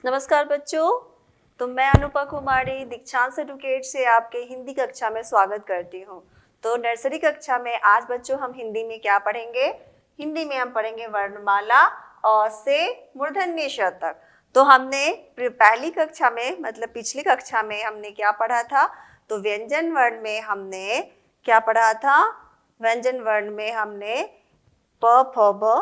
नमस्कार बच्चों। तो मैं अनुपा कुमारी दीक्षांत एडुकेट से आपके हिंदी कक्षा में स्वागत करती हूँ। तो नर्सरी कक्षा में आज बच्चों हम हिंदी में क्या पढ़ेंगे? हिंदी में हम पढ़ेंगे वर्णमाला अ से मूर्धन्य श तक। तो हमने पहली कक्षा में मतलब पिछली कक्षा में हमने क्या पढ़ा था? तो व्यंजन वर्ण में हमने क्या पढ़ा था? व्यंजन वर्ण में हमने प फ ब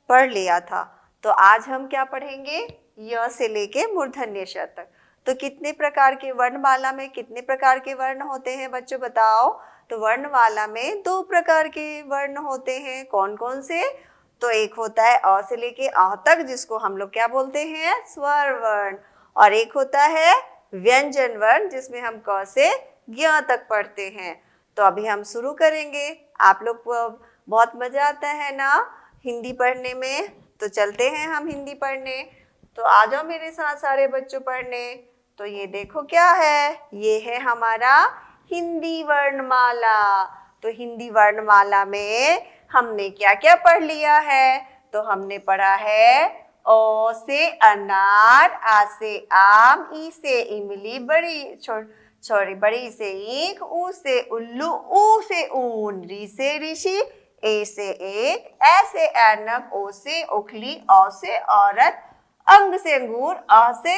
पढ़ लिया था। तो आज हम क्या पढ़ेंगे? य से लेके मूर्धन्य श तक। तो कितने प्रकार के वर्णमाला में कितने प्रकार के वर्ण होते हैं बच्चों बताओ? तो वर्णमाला में 2 प्रकार के वर्ण होते हैं। कौन कौन से? तो एक होता है अ से लेके आ तक, जिसको हम लोग क्या बोलते हैं? स्वर वर्ण। और एक होता है व्यंजन वर्ण, जिसमें हम क से ज्ञ तक पढ़ते हैं। तो अभी हम शुरू करेंगे। आप लोग को बहुत मजा आता है ना हिंदी पढ़ने में? तो चलते हैं हम हिंदी पढ़ने। तो आ जाओ मेरे साथ सारे बच्चों पढ़ने। तो ये देखो क्या है? ये है हमारा हिंदी वर्णमाला। तो हिंदी वर्णमाला में हमने क्या क्या पढ़ लिया है? तो हमने पढ़ा है ओ से अनार, आ से आम, ई से इमली, बड़ी से ईख, ऊ से उल्लू, ऊ से ऊन, री से ऋषि, ए से एक, ए से ऐनक, ओ से ओखली, औ से औरत, अंग से अंगूर, अ से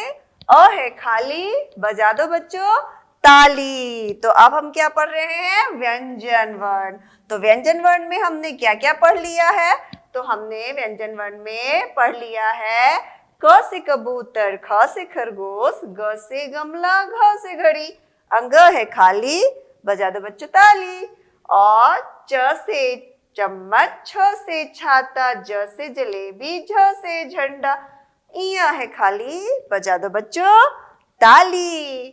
अ है खाली। बजा दो बच्चों ताली। तो अब हम क्या पढ़ रहे हैं? व्यंजन वर्ण। तो व्यंजन वर्ण में हमने क्या क्या पढ़ लिया है? तो हमने व्यंजन वर्ण में पढ़ लिया है क से कबूतर, ख से खरगोश, ग से गमला, घ से घड़ी, अंग है खाली। बजा दो बच्चों ताली। और च से चम्मच, छ से छाता, ज से जलेबी, झ से झंडा, इया है खाली। बजा दो बच्चों ताली।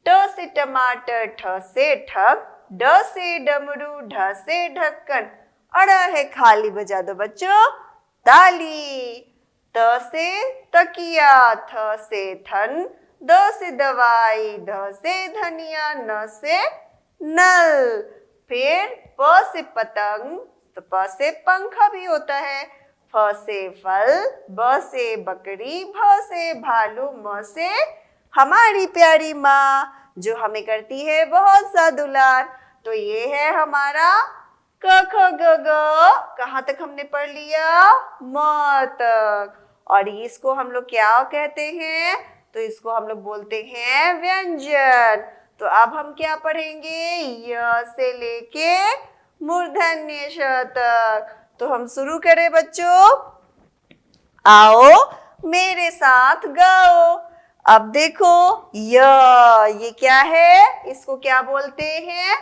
ट से टमाटर, ठ से ठग, ड से डमरू, ढ से ढक्कन, अड़ है खाली। बजा दो बच्चों ताली। त से तकिया, थ से थन, द से दवाई, ध से धनिया, न से नल। फिर प से पतंग, तो प से पंखा भी होता है, फ से फल, ब से बकरी, भ से भालू, म से हमारी प्यारी माँ जो हमें करती है बहुत सा दुलार। तो ये है हमारा क ख ग घ। कहाँ तक हमने पढ़ लिया? म तक। और इसको हम लोग क्या कहते हैं? तो इसको हम लोग बोलते हैं व्यंजन। तो अब हम क्या पढ़ेंगे? य से लेके मूर्धन्य श तक। तो हम शुरू करें बच्चों। आओ मेरे साथ गाओ। अब देखो ये क्या है? इसको क्या बोलते हैं?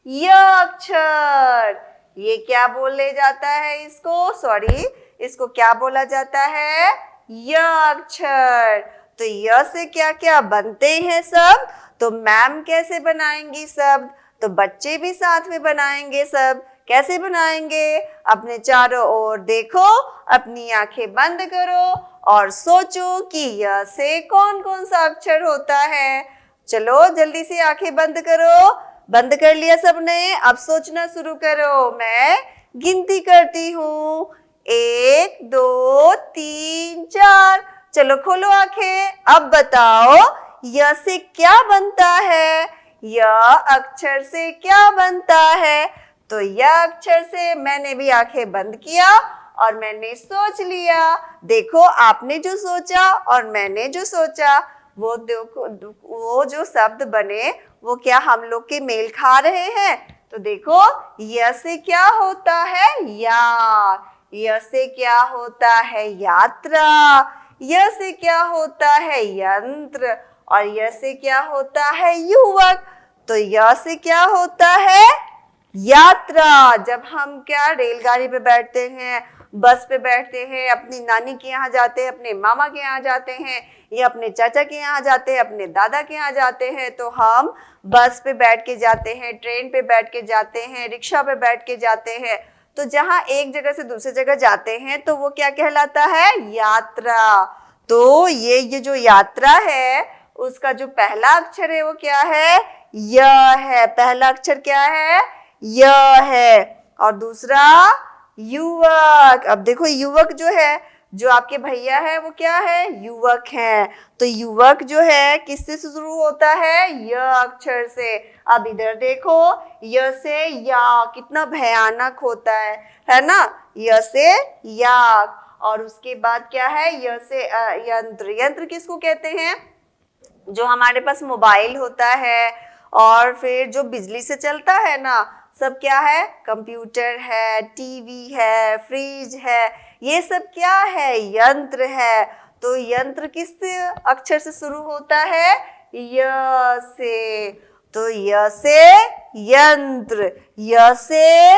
य अक्षर। ये क्या बोले जाता है? इसको क्या बोला जाता है? य अक्षर। तो य से क्या क्या बनते हैं शब्द? तो मैम कैसे बनाएंगी शब्द? तो बच्चे भी साथ में बनाएंगे सब। कैसे बनाएंगे? अपने चारों ओर देखो, अपनी आंखें बंद करो और सोचो कि य से कौन कौन सा अक्षर होता है। चलो जल्दी से आंखें बंद करो। बंद कर लिया सबने? अब सोचना शुरू करो। मैं गिनती करती हूँ। 1 2 3 4। चलो खोलो आंखें। अब बताओ य से क्या बनता है? य अक्षर से क्या बनता है? तो य अक्षर से मैंने भी आंखें बंद किया और मैंने सोच लिया। देखो आपने जो सोचा और मैंने जो सोचा वो देखो, वो जो शब्द बने वो क्या हम लोग के मेल खा रहे हैं? तो देखो य से क्या होता है? यार। य से क्या होता है? यात्रा। य से क्या होता है? यंत्र। और य से क्या होता है? युवक। तो य से क्या होता है? यात्रा। जब हम क्या रेलगाड़ी पे बैठते हैं, बस पे बैठते हैं, अपनी नानी के यहाँ जाते हैं, अपने मामा के यहाँ जाते हैं, या अपने चाचा के यहाँ जाते हैं, अपने दादा के यहाँ जाते हैं, तो हम बस पे बैठ के जाते हैं, ट्रेन पे बैठ के जाते हैं, रिक्शा पे बैठ के जाते हैं। तो जहाँ एक जगह से दूसरी जगह जाते हैं तो वो क्या कहलाता है? यात्रा। तो ये जो यात्रा है उसका जो पहला अक्षर है वो क्या है? य है। पहला अक्षर क्या है? य है। और दूसरा युवक। अब देखो युवक जो है जो आपके भैया है वो क्या है, युवक है। तो युवक जो है किससे शुरू होता है, य अक्षर से। अब इधर देखो, य से या, कितना भयानक होता है ना, य से याक। और उसके बाद क्या है, य से यंत्र। यंत्र किसको कहते हैं, जो हमारे पास मोबाइल होता है और फिर जो बिजली से चलता है ना, सब क्या है, कंप्यूटर है, टीवी है, फ्रिज है, ये सब क्या है, यंत्र है। तो यंत्र किस अक्षर से शुरू होता है, य से। तो य से यंत्र, य से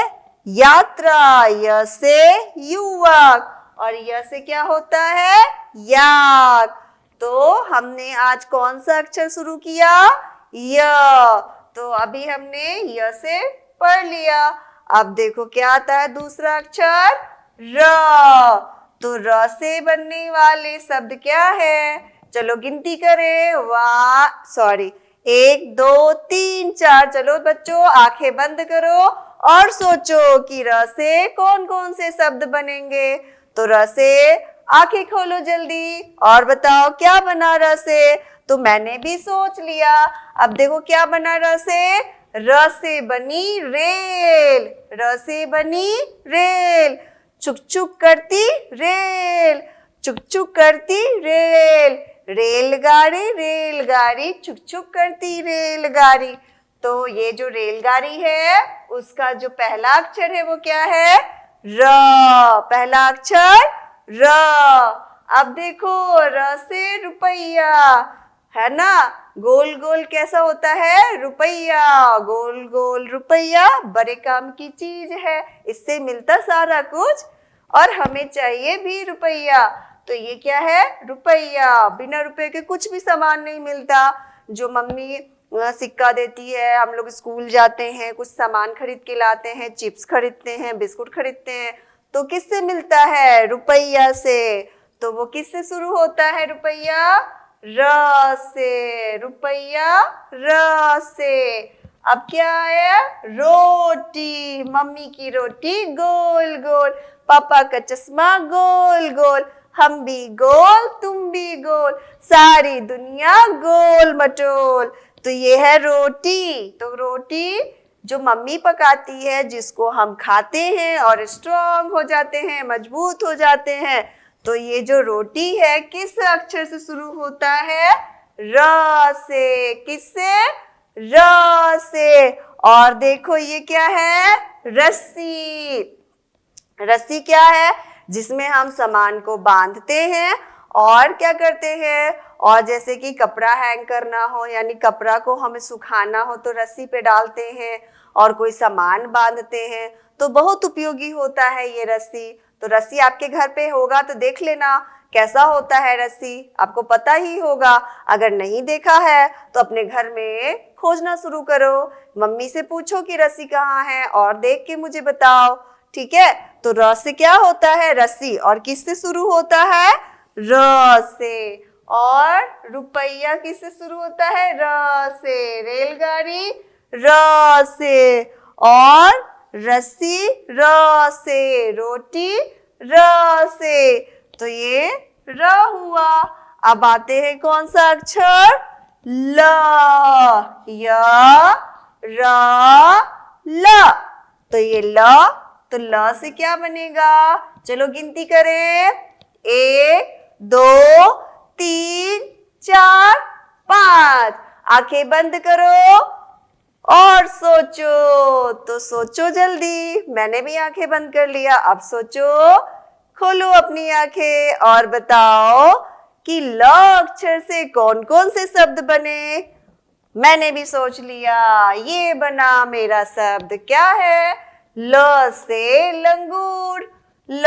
यात्रा, य से युवक, और य से क्या होता है, याक। तो हमने आज कौन सा अक्षर शुरू किया, य। तो अभी हमने य से पढ़ लिया। अब देखो क्या आता है दूसरा अक्षर, र। तो र से बनने वाले शब्द क्या है, चलो गिनती करें। 1 2 3 4। चलो बच्चों आंखें बंद करो और सोचो कि र से कौन कौन से शब्द बनेंगे। तो र से आंखें खोलो जल्दी और बताओ क्या बना र से। तो मैंने भी सोच लिया। अब देखो क्या बना र से। र से बनी रेल, र से बनी रेल। चुक चुक करती रेल, चुक चुक करती रेल। रेलगाड़ी रेलगाड़ी, चुक चुक करती रेलगाड़ी। तो ये जो रेलगाड़ी है उसका जो पहला अक्षर है वो क्या है, र। पहला अक्षर र। अब देखो र से रुपया, है ना, गोल गोल कैसा होता है, रुपया। गोल गोल रुपया बड़े काम की चीज है, इससे मिलता सारा कुछ और हमें चाहिए भी रुपया। तो ये क्या है, रुपया। बिना रुपये के कुछ भी सामान नहीं मिलता। जो मम्मी सिक्का देती है, हम लोग स्कूल जाते हैं, कुछ सामान खरीद के लाते हैं, चिप्स खरीदते हैं, बिस्कुट खरीदते हैं, तो किससे मिलता है, रुपया से। तो वो किससे शुरू होता है, रुपया, र से। रुपया र से। अब क्या है, रोटी। मम्मी की रोटी गोल गोल, पापा का चश्मा गोल गोल, हम भी गोल तुम भी गोल, सारी दुनिया गोल मटोल। तो ये है रोटी। तो रोटी जो मम्मी पकाती है, जिसको हम खाते हैं और स्ट्रांग हो जाते हैं, मजबूत हो जाते हैं। तो ये जो रोटी है किस अक्षर से शुरू होता है, र से। किससे, र से। और देखो ये क्या है, रस्सी। रस्सी क्या है, जिसमें हम सामान को बांधते हैं और क्या करते हैं, और जैसे कि कपड़ा हैंग करना हो, यानी कपड़ा को हमें सुखाना हो तो रस्सी पे डालते हैं, और कोई सामान बांधते हैं, तो बहुत उपयोगी होता है ये रस्सी। तो रस्सी आपके घर पे होगा तो देख लेना कैसा होता है रस्सी, आपको पता ही होगा। अगर नहीं देखा है तो अपने घर में खोजना शुरू करो, मम्मी से पूछो कि रस्सी कहाँ है और देख के मुझे बताओ, ठीक है। तो र से क्या होता है, रस्सी, और किससे शुरू होता है, र से। और रुपया किससे शुरू होता है, र से। रेलगाड़ी र से, और रस्सी र से, रोटी र से। तो ये र हुआ। अब आते हैं कौन सा अक्षर, ल। य र ल। तो ये ल, तो ल से क्या बनेगा, चलो गिनती करें। 1 2 3 4 5। आंखें बंद करो और सोचो। तो सोचो जल्दी, मैंने भी आंखें बंद कर लिया। अब सोचो, खोलो अपनी आंखें और बताओ कि ल अक्षर से कौन कौन से शब्द बने। मैंने भी सोच लिया, ये बना मेरा शब्द, क्या है, ल से लंगूर, ल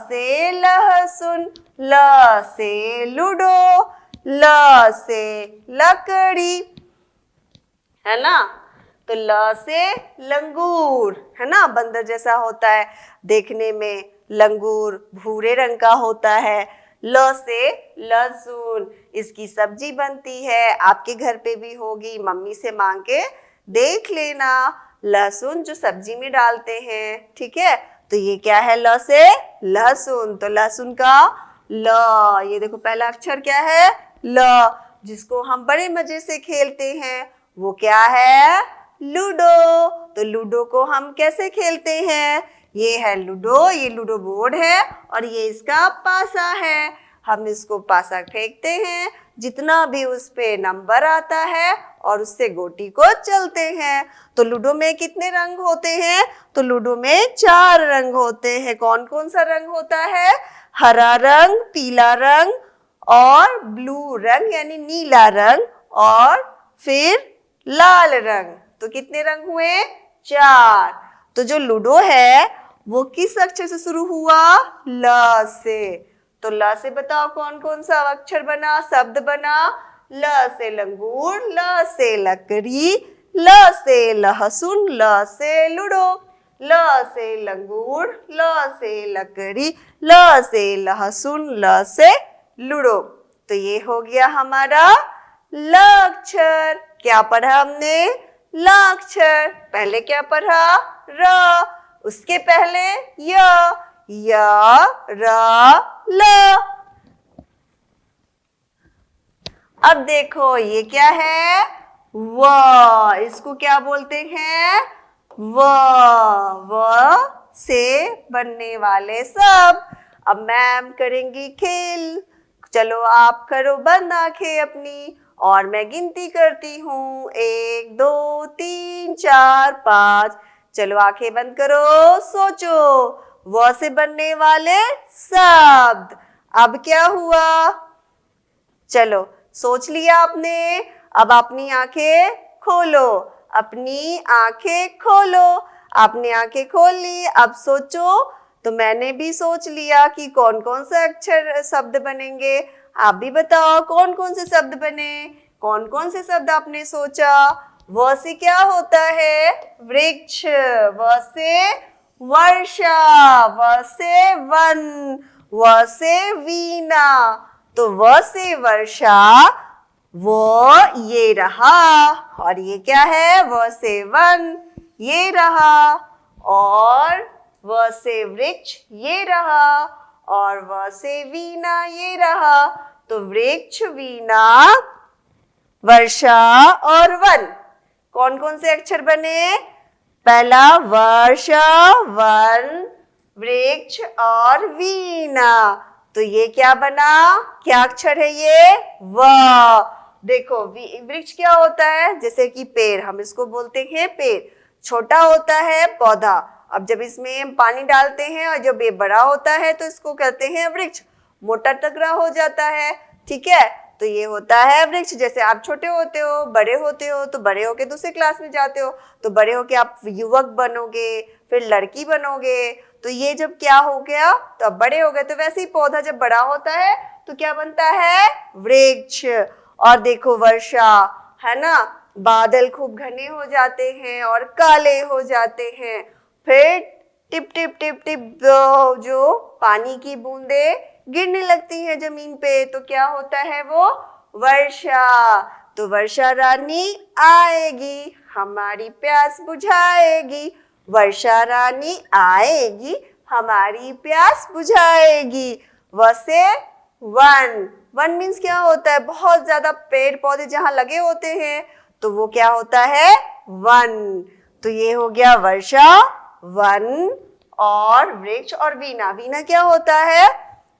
से लहसुन, ल से लूडो, ल से लकड़ी, है ना। तो ल से लंगूर, है ना, बंदर जैसा होता है देखने में। लंगूर भूरे रंग का होता है। ल से लहसुन, इसकी सब्जी बनती है, आपके घर पे भी होगी, मम्मी से मांग के देख लेना। लहसुन जो सब्जी में डालते हैं, ठीक है। तो ये क्या है, ल से लहसुन, तो लहसुन का ल। ये देखो पहला अक्षर क्या है, ल, जिसको हम बड़े मजे से खेलते हैं वो क्या है, लूडो। तो लूडो को हम कैसे खेलते हैं, ये है लूडो, ये लूडो बोर्ड है और ये इसका पासा है। हम इसको पासा फेंकते हैं, जितना भी उस पे नंबर आता है और उससे गोटी को चलते हैं। तो लूडो में कितने रंग होते हैं, तो लूडो में 4 रंग होते हैं। कौन कौन सा रंग होता है, हरा रंग, पीला रंग और ब्लू रंग यानी नीला रंग और फिर लाल रंग। तो कितने रंग हुए, 4। तो जो लूडो है वो किस अक्षर से शुरू हुआ, ल से। तो ल से बताओ कौन कौन सा अक्षर बना, शब्द बना, ल से लंगूर, ल से लकड़ी, ल से लहसुन, ल से लूडो, ल से लंगूर, ल से लकड़ी, ल से लहसुन, ल से लूडो। तो ये हो गया हमारा ल अक्षर। क्या पढ़ा हमने, ल अक्षर। पहले क्या पढ़ा, र, उसके पहले य, र, ल। अब देखो ये क्या है, व, इसको क्या बोलते हैं, व से बनने वाले सब। अब मैम करेंगी खेल, चलो आप करो बंद आंखें अपनी और मैं गिनती करती हूँ, 1 2 3 4 5। चलो आंखें बंद करो, सोचो व से बनने वाले शब्द। अब क्या हुआ, चलो सोच लिया आपने, अब अपनी आंखें खोलो, अपनी आंखें खोलो। आपने आंखें खोल ली, अब सोचो। तो मैंने भी सोच लिया कि कौन कौन से अक्षर शब्द बनेंगे। आप भी बताओ कौन कौन से शब्द बने, कौन कौन से शब्द आपने सोचा। व से क्या होता है, वृक्ष, व से वर्षा, व से वन, व से वीणा। तो व से वर्षा, वो ये रहा, और ये क्या है, व से वन, ये रहा, और व से वृक्ष ये रहा, और व से वीणा ये रहा। तो वृक्ष, वीणा, वर्षा और वन, कौन कौन से अक्षर बने, पहला वर्षा, वन, वृक्ष और वीणा। तो ये क्या बना, क्या अक्षर है ये, व। देखो वृक्ष क्या होता है, जैसे कि पेड़, हम इसको बोलते हैं पेड़। छोटा होता है पौधा, अब जब इसमें पानी डालते हैं और जब ये बड़ा होता है तो इसको कहते हैं वृक्ष। मोटा तगड़ा हो जाता है, ठीक है, तो ये होता है वृक्ष। जैसे आप छोटे होते हो, बड़े होते हो, तो बड़े होके दूसरे क्लास में जाते हो, तो बड़े होके आप युवक बनोगे, फिर लड़की बनोगे। तो ये जब क्या हो गया, तो अब बड़े हो गए। तो वैसे ही पौधा जब बड़ा होता है तो क्या बनता है, वृक्ष। और देखो वर्षा, है ना, बादल खूब घने हो जाते हैं और काले हो जाते हैं, फिर टिप टिप टिप टिप जो पानी की बूंदे गिरने लगती हैं जमीन पे, तो क्या होता है, वो वर्षा। तो वर्षा रानी आएगी, हमारी प्यास बुझाएगी, वर्षा रानी आएगी, हमारी प्यास बुझाएगी। व से वन, वन मीन्स क्या होता है, बहुत ज्यादा पेड़ पौधे जहां लगे होते हैं तो वो क्या होता है, वन। तो ये हो गया वर्षा, वन और वृक्ष और वीणा। वीणा क्या होता है,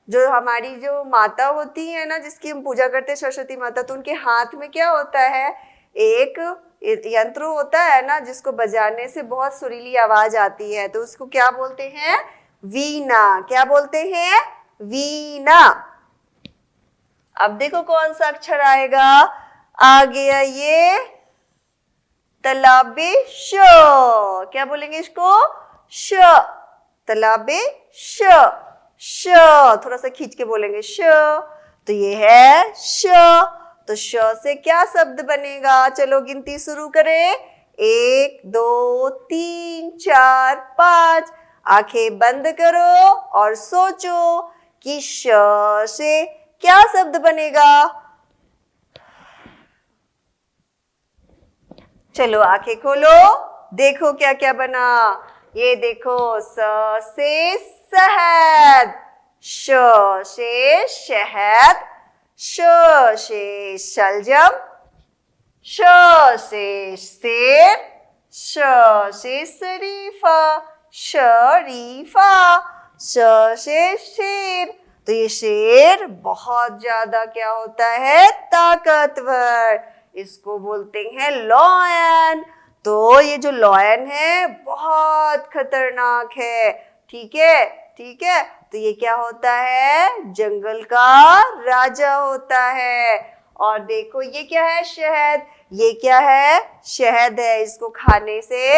जो हमारी जो माता होती है ना, जिसकी हम पूजा करते हैं, सरस्वती माता, तो उनके हाथ में क्या होता है, एक यंत्र होता है ना, जिसको बजाने से बहुत सुरीली आवाज आती है, तो उसको क्या बोलते हैं, वीणा। क्या बोलते हैं, वीणा। अब देखो कौन सा अक्षर आएगा, आ गया ये तलाबे श। क्या बोलेंगे इसको, श, तलाबे श, श, थोड़ा सा खींच के बोलेंगे श। तो ये है श। तो श से क्या शब्द बनेगा, चलो गिनती शुरू करें, 1 2 3 4 5। आंखें बंद करो और सोचो कि श से क्या शब्द बनेगा। चलो आंखें खोलो, देखो क्या क्या बना। ये देखो स से शहद, श से शहद, श से शलजम, श से शेर, श से शरीफा, शरीफा, श से शेर। तो ये शेर बहुत ज्यादा क्या होता है, ताकतवर, इसको बोलते हैं लॉयन। तो ये जो लॉयन है बहुत खतरनाक है, ठीक है, ठीक है। तो ये क्या होता है, जंगल का राजा होता है। और देखो ये क्या है, शहद, ये क्या है, शहद है, इसको खाने से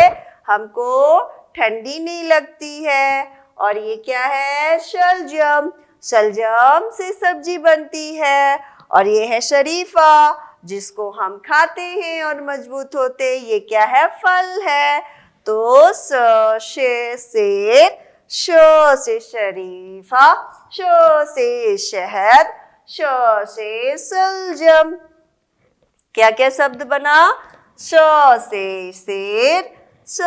हमको ठंडी नहीं लगती है। और ये क्या है, शलजम, शलजम से सब्जी बनती है। और ये है शरीफा, जिसको हम खाते हैं और मजबूत होते हैं, ये क्या है, फल है। तो स से शेर, श से शरीफा, श से शहद, श से शलजम। क्या क्या शब्द बना, श से शेर, श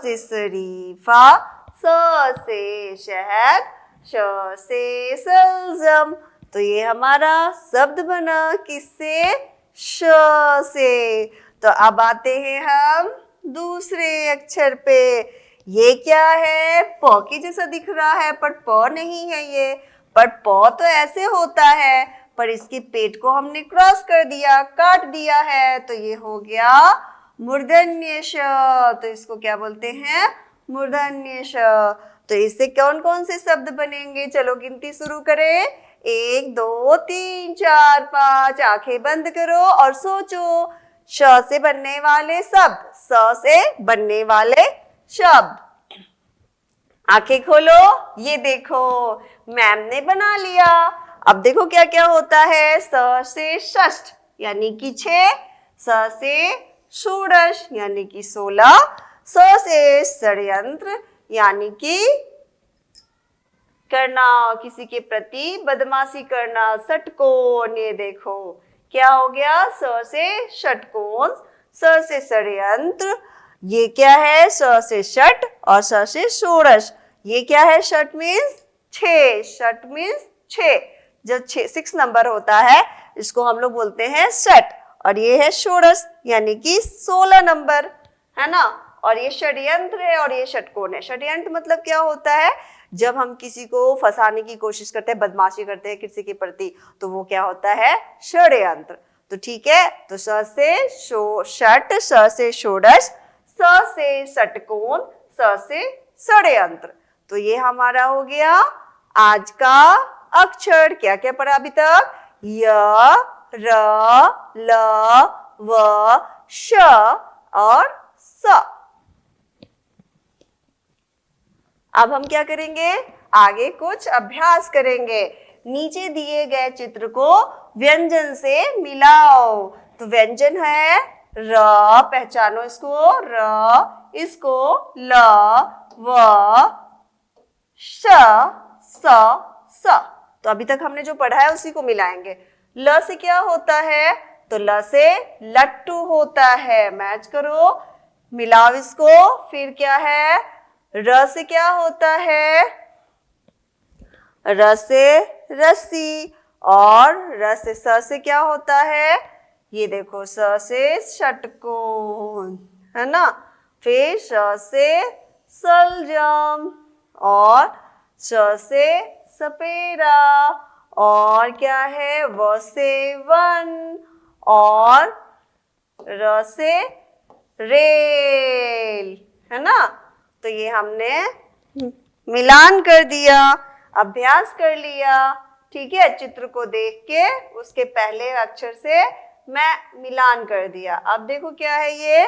से शरीफा, स से शहद, श से शलजम। तो ये हमारा शब्द बना किससे, श से। तो अब आते हैं हम दूसरे अक्षर पे। ये क्या है, प के जैसा दिख रहा है पर प नहीं है ये, पर प तो ऐसे होता है, पर इसके पेट को हमने क्रॉस कर दिया, काट दिया है, तो ये हो गया मूर्धन्य ष। तो इसको क्या बोलते हैं, मूर्धन्य ष। तो इससे कौन कौन से शब्द बनेंगे, चलो गिनती शुरू करें। 1 2 3 4 5। आंखें बंद करो और सोचो, श से बनने वाले शब्द, स से बनने वाले शब्द। आंखें खोलो, ये देखो मैम ने बना लिया। अब देखो क्या क्या होता है, स से षष्ठ यानी कि 6, स से षोडश यानी कि 16, स से षड्यंत्र यानी कि करना, किसी के प्रति बदमाशी करना, षटकोण। ये देखो क्या हो गया, स से षटकोण, स से षड्यंत्र, ये क्या है, स से षट और स से षोडश। ये क्या है, षट मीन्स 6, षट मीन्स 6, जो 6 नंबर होता है इसको हम लोग बोलते हैं षट। और ये है षोडश यानी कि 16 नंबर, है ना। और ये षड्यंत्र है और ये षटकोण है। षड्यंत्र मतलब क्या होता है, जब हम किसी को फंसाने की कोशिश करते हैं, बदमाशी करते हैं किसी के प्रति, तो वो क्या होता है, षड्यंत्र। तो ठीक है, तो स से षट, स से षोडश, स से षटकोण, स से षड्यंत्र। तो ये हमारा हो गया आज का अक्षर। क्या क्या पढ़ा अभी तक, य, र, ल, व, श और स। अब हम क्या करेंगे, आगे कुछ अभ्यास करेंगे। नीचे दिए गए चित्र को व्यंजन से मिलाओ। तो व्यंजन है र, पहचानो इसको, र, इसको ल, व, श, स, स। तो अभी तक हमने जो पढ़ा है उसी को मिलाएंगे। ल से क्या होता है, तो ल से लट्टू होता है, मैच करो, मिलाओ इसको। फिर क्या है, र से क्या होता है, र से रस्सी। और र से स से क्या होता है, ये देखो स से षटकोण, है ना। फिर श से शलजम और श से सपेरा और क्या है, व से वन और र से रेल, है ना। तो ये हमने मिलान कर दिया, अभ्यास कर लिया, ठीक है। चित्र को देख के उसके पहले अक्षर से मैं मिलान कर दिया। अब देखो क्या है, ये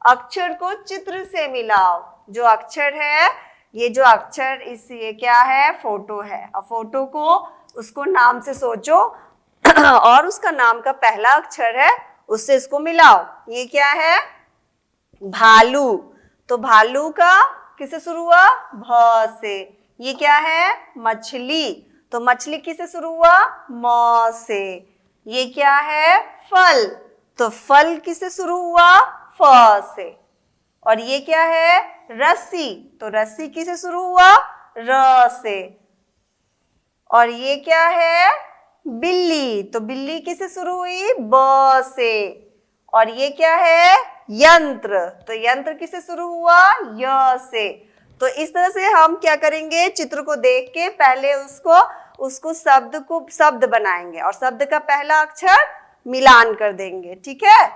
अक्षर को चित्र से मिलाओ। जो अक्षर है, ये जो अक्षर ये क्या है, फोटो है। अब फोटो को उसको नाम से सोचो और उसका नाम का पहला अक्षर है उससे इसको मिलाओ। ये क्या है, भालू। तो भालू का किससे शुरू हुआ, भ से। ये क्या है, मछली। तो मछली किससे शुरू हुआ, म से। ये क्या है, फल। तो फल किससे शुरू हुआ, फ से। और ये क्या है? रस्सी। तो रस्सी किससे शुरू हुआ? र से। और ये क्या है? बिल्ली। तो बिल्ली किससे शुरू हुई? ब से। और ये क्या है? यंत्र। तो यंत्र किससे शुरू हुआ? य से। तो इस तरह से हम क्या करेंगे? चित्र को देख के पहले उसको शब्द बनाएंगे और शब्द का पहला अक्षर मिलान कर देंगे। ठीक है,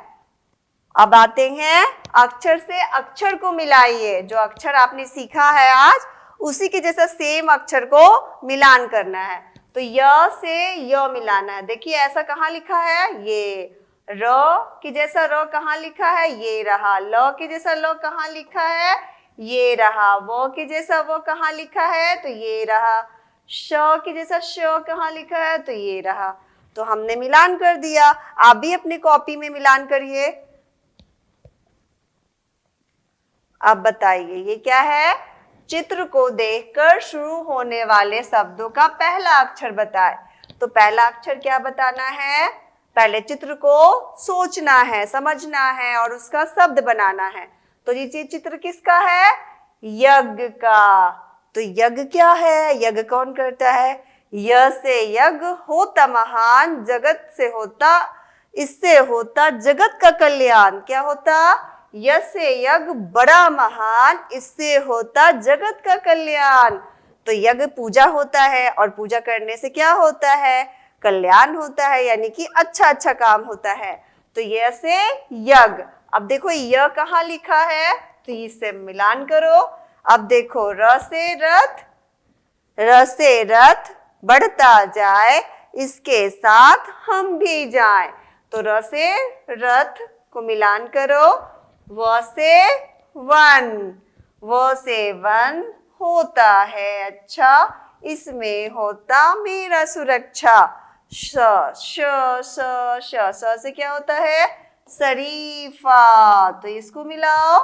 अब आते हैं अक्षर से अक्षर को मिलाइए। जो अक्षर आपने सीखा है आज उसी के जैसा सेम अक्षर को मिलान करना है। तो य से य मिलाना है। देखिए ऐसा कहाँ लिखा है? ये। र के जैसा र कहाँ लिखा है? ये रहा। ल के जैसा ल कहाँ लिखा है? ये रहा। व के जैसा व कहाँ लिखा है? तो ये रहा। श के जैसा श कहाँ लिखा है? तो ये रहा। तो हमने मिलान कर दिया। आप भी अपनी कॉपी में मिलान करिए। अब बताइए ये क्या है? चित्र को देखकर शुरू होने वाले शब्दों का पहला अक्षर बताए। तो पहला अक्षर क्या बताना है? पहले चित्र को सोचना है, समझना है और उसका शब्द बनाना है। तो ये चित्र किसका है? यज्ञ का। तो यज्ञ क्या है? यज्ञ कौन करता है? य से यज्ञ होता महान, जगत से होता, इससे होता जगत का कल्याण। क्या होता? यज्ञ से यज्ञ बड़ा महान, इससे होता जगत का कल्याण। तो यज्ञ पूजा होता है और पूजा करने से क्या होता है? कल्याण होता है, यानी कि अच्छा अच्छा काम होता है। तो यह से यज्ञ। अब देखो य कहाँ लिखा है? तो इससे मिलान करो। अब देखो र से रथ, र से रथ बढ़ता जाए, इसके साथ हम भी जाएं। तो र से रथ को मिलान करो। व से वन, व से वन होता है अच्छा, इसमें होता मेरा सुरक्षा। श से क्या होता है? शरीफा। तो इसको मिलाओ।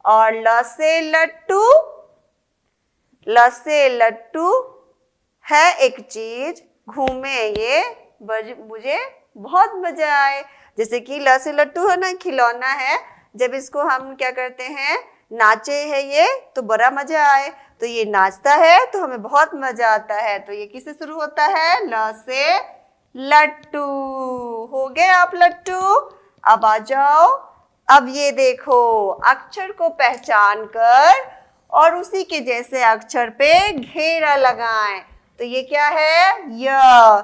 और ल से लट्टू, ल से लट्टू है एक चीज, घूमे ये मुझे बहुत मजा आए। जैसे कि ल से लट्टू है ना, खिलौना है। जब इसको हम क्या करते हैं? नाचे है ये तो बड़ा मजा आए। तो ये नाचता है तो हमें बहुत मजा आता है। तो ये किससे शुरू होता है? ल से लट्टू। हो गए आप लट्टू? अब आ जाओ। अब ये देखो अक्षर को पहचान कर और उसी के जैसे अक्षर पे घेरा लगाएं। तो ये क्या है? य।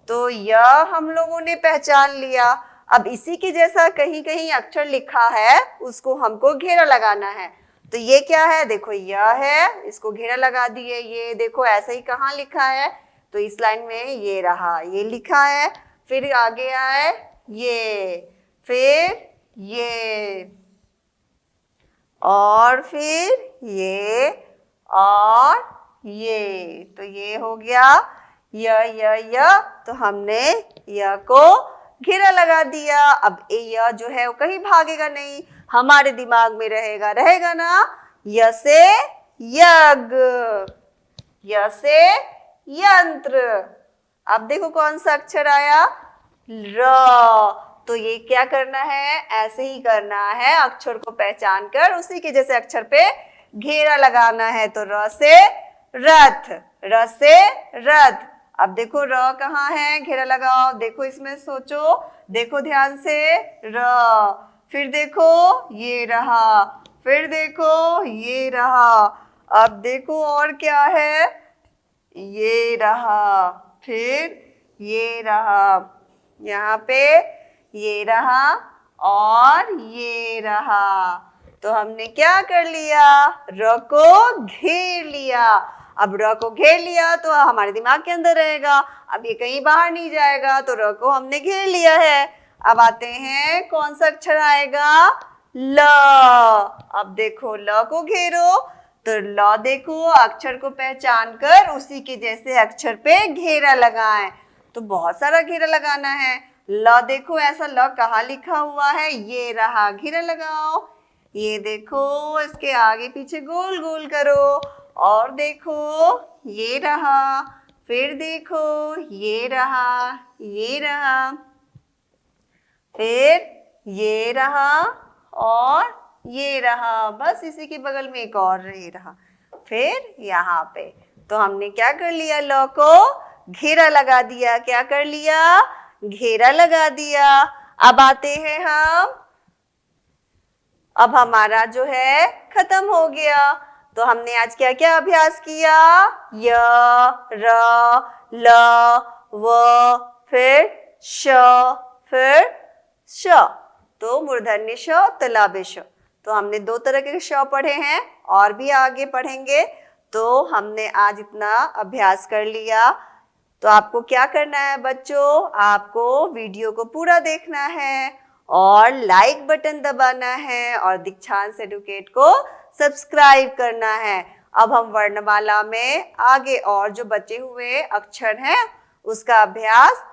तो य हम लोगों ने पहचान लिया। अब इसी के जैसा कहीं कहीं अक्षर लिखा है, उसको हमको घेरा लगाना है। तो ये क्या है? देखो य है, इसको घेरा लगा दिए। ये देखो ऐसे ही कहाँ लिखा है? तो इस लाइन में ये रहा, ये लिखा है। फिर आगे आए ये, फिर ये, और फिर ये, और ये। तो ये हो गया य। तो हमने य को घेरा लगा दिया। अब य जो है वो कहीं भागेगा नहीं, हमारे दिमाग में रहेगा ना। य से यज्ञ, य से यंत्र। अब देखो कौन सा अक्षर आया? र। तो ये क्या करना है? ऐसे ही करना है, अक्षर को पहचान कर उसी के जैसे अक्षर पे घेरा लगाना है। तो र से रथ, र से रथ। अब देखो र कहाँ है? घेरा लगाओ। देखो इसमें सोचो, देखो ध्यान से। र, फिर देखो ये रहा, फिर देखो ये रहा। अब देखो और क्या है? ये रहा, फिर ये रहा, यहाँ पे ये रहा और ये रहा। तो हमने क्या कर लिया? र को घेर लिया। अब र को घेर लिया तो हमारे दिमाग के अंदर रहेगा, अब ये कहीं बाहर नहीं जाएगा। तो र को हमने घेर लिया है। अब आते हैं कौन सा अक्षर आएगा? ल। अब देखो ल को घेरो। तो ल देखो अक्षर को पहचान कर उसी के जैसे अक्षर पे घेरा लगाएं। तो बहुत सारा घेरा लगाना है। ल देखो ऐसा ल कहाँ लिखा हुआ है? ये रहा, घेरा लगाओ। ये देखो इसके आगे पीछे गोल गोल करो। और देखो ये रहा, फिर देखो ये रहा, ये रहा, फिर ये रहा और ये रहा, बस इसी के बगल में एक और ये रहा। फिर यहाँ पे तो हमने क्या कर लिया, ल को घेरा लगा दिया। क्या कर लिया, घेरा लगा दिया। अब आते हैं हम, अब हमारा जो है खत्म हो गया। तो हमने आज क्या क्या अभ्यास किया, य, र, ल, व, फिर श, फिर श। तो मूर्धन्य श, तालव्य श। तो हमने दो तरह के श पढ़े हैं और भी आगे पढ़ेंगे। तो हमने आज इतना अभ्यास कर लिया। तो आपको क्या करना है बच्चों, आपको वीडियो को पूरा देखना है और लाइक बटन दबाना है और दीक्षांत एडुकेट को सब्सक्राइब करना है। अब हम वर्णमाला में आगे और जो बचे हुए अक्षर हैं उसका अभ्यास